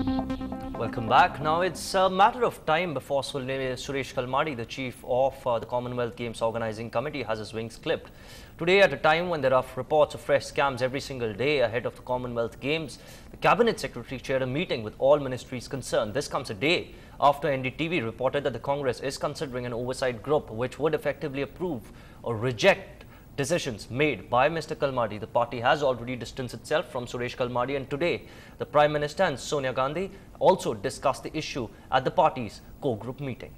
Welcome back. Now it's a matter of time before Suresh Kalmadi, the chief of the Commonwealth Games Organizing Committee, has his wings clipped. Today, at a time when there are reports of fresh scams every single day ahead of the Commonwealth Games, the Cabinet Secretary chaired a meeting with all ministries concerned. This comes a day after NDTV reported that the Congress is considering an oversight group which would effectively approve or reject decisions made by Mr. Kalmadi. The party has already distanced itself from Suresh Kalmadi, and today the Prime Minister and Sonia Gandhi also discussed the issue at the party's core group meeting.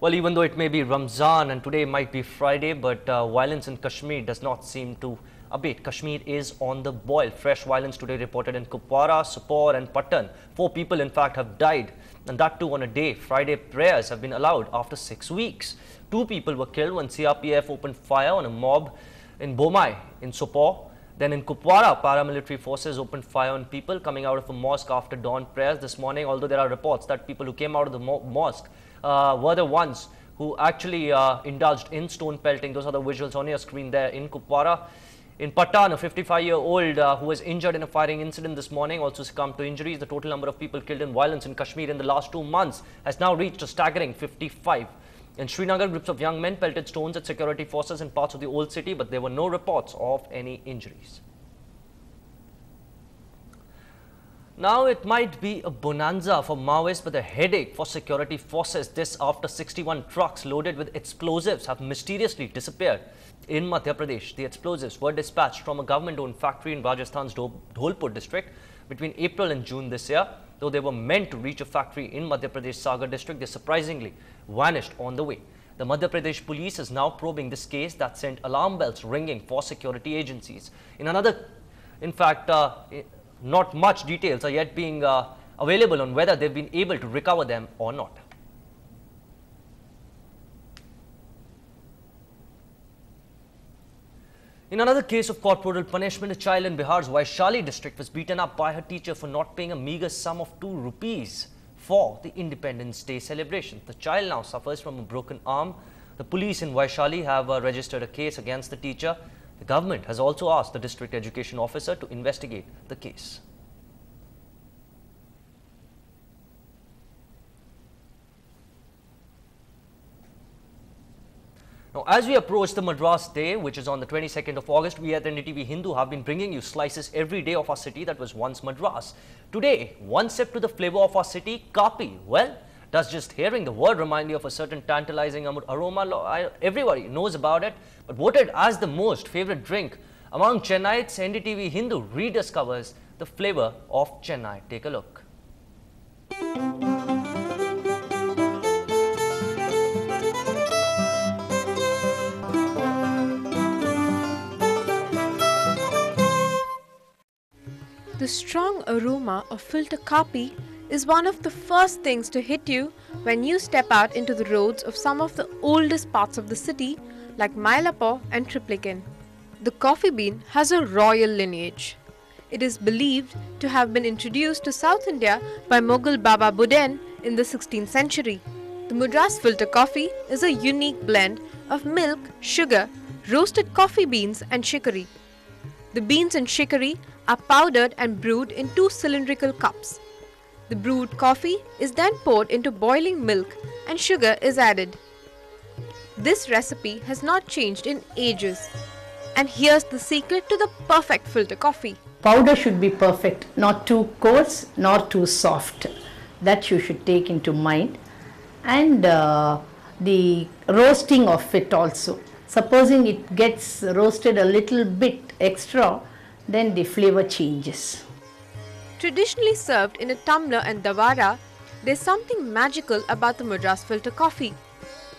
Well, even though it may be Ramzan and today might be Friday, but violence in Kashmir does not seem to abate. Kashmir is on the boil. Fresh violence today reported in Kupwara, Sopore and Patan. 4 people in fact have died, and that too on a day. Friday prayers have been allowed after 6 weeks. 2 people were killed when CRPF opened fire on a mob in Bomai in Sopore. Then in Kupwara, paramilitary forces opened fire on people coming out of a mosque after dawn prayers this morning, although there are reports that people who came out of the mosque were the ones who actually indulged in stone pelting. Those are the visuals on your screen there in Kupwara. In Patan, a 55-year-old who was injured in a firing incident this morning also succumbed to injuries. The total number of people killed in violence in Kashmir in the last 2 months has now reached a staggering 55. In Srinagar, groups of young men pelted stones at security forces in parts of the old city, but there were no reports of any injuries. Now it might be a bonanza for Maoists, but a headache for security forces. This after 61 trucks loaded with explosives have mysteriously disappeared in Madhya Pradesh. The explosives were dispatched from a government-owned factory in Rajasthan's Dholpur district between April and June this year. Though they were meant to reach a factory in Madhya Pradesh Sagar district, they surprisingly vanished on the way. The Madhya Pradesh police is now probing this case that sent alarm bells ringing for security agencies. In fact, not much details are yet being available on whether they've been able to recover them or not. In another case of corporal punishment, a child in Bihar's Vaishali district was beaten up by her teacher for not paying a meager sum of 2 rupees for the Independence Day celebration. The child now suffers from a broken arm. The police in Vaishali have registered a case against the teacher. The government has also asked the district education officer to investigate the case. Now, as we approach the Madras Day, which is on the 22nd of August, we at NDTV Hindu have been bringing you slices every day of our city that was once Madras. Today, one step to the flavor of our city, Kapi. Well, does just hearing the word remind you of a certain tantalizing aroma? Everybody knows about it, but voted as the most favorite drink among Chennaites, NDTV Hindu rediscovers the flavor of Chennai. Take a look. The strong aroma of filter coffee is one of the first things to hit you when you step out into the roads of some of the oldest parts of the city like Mylapore and Triplicane. The coffee bean has a royal lineage. It is believed to have been introduced to South India by Mughal Baba Budan in the 16th century. The Madras filter coffee is a unique blend of milk, sugar, roasted coffee beans and chicory. The beans and chicory are powdered and brewed in 2 cylindrical cups. The brewed coffee is then poured into boiling milk and sugar is added. This recipe has not changed in ages. And here's the secret to the perfect filter coffee. Powder should be perfect, not too coarse nor too soft. That you should take into mind. And the roasting of it also. Supposing it gets roasted a little bit extra, then the flavor changes. Traditionally served in a tumbler and dawara, there's something magical about the Madras filter coffee.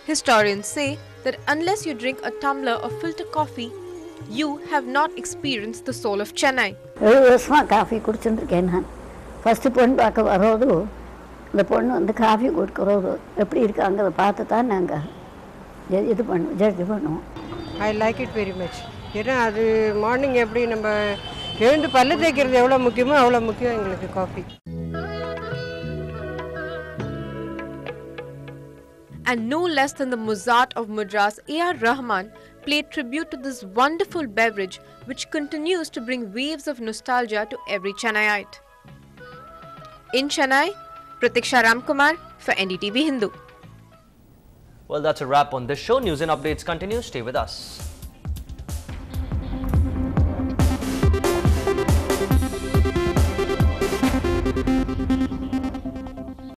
Historians say that unless you drink a tumbler of filter coffee, you have not experienced the soul of Chennai. Coffee first point back the pond the coffee good corrodo. I like it very much. Morning every number எழுந்து பல்ல தேய்க்கிறது எவ்வளவு முக்கியமோ அவ்வளவு முக்கியம் எங்களுக்கு coffee. And no less than the Mozart of Madras, A.R. Rahman, paid tribute to this wonderful beverage which continues to bring waves of nostalgia to every Chennaiite. In Chennai, Pratiksha Ramkumar for NDTV Hindu. Well, that's a wrap on this show. News and updates continue. Stay with us.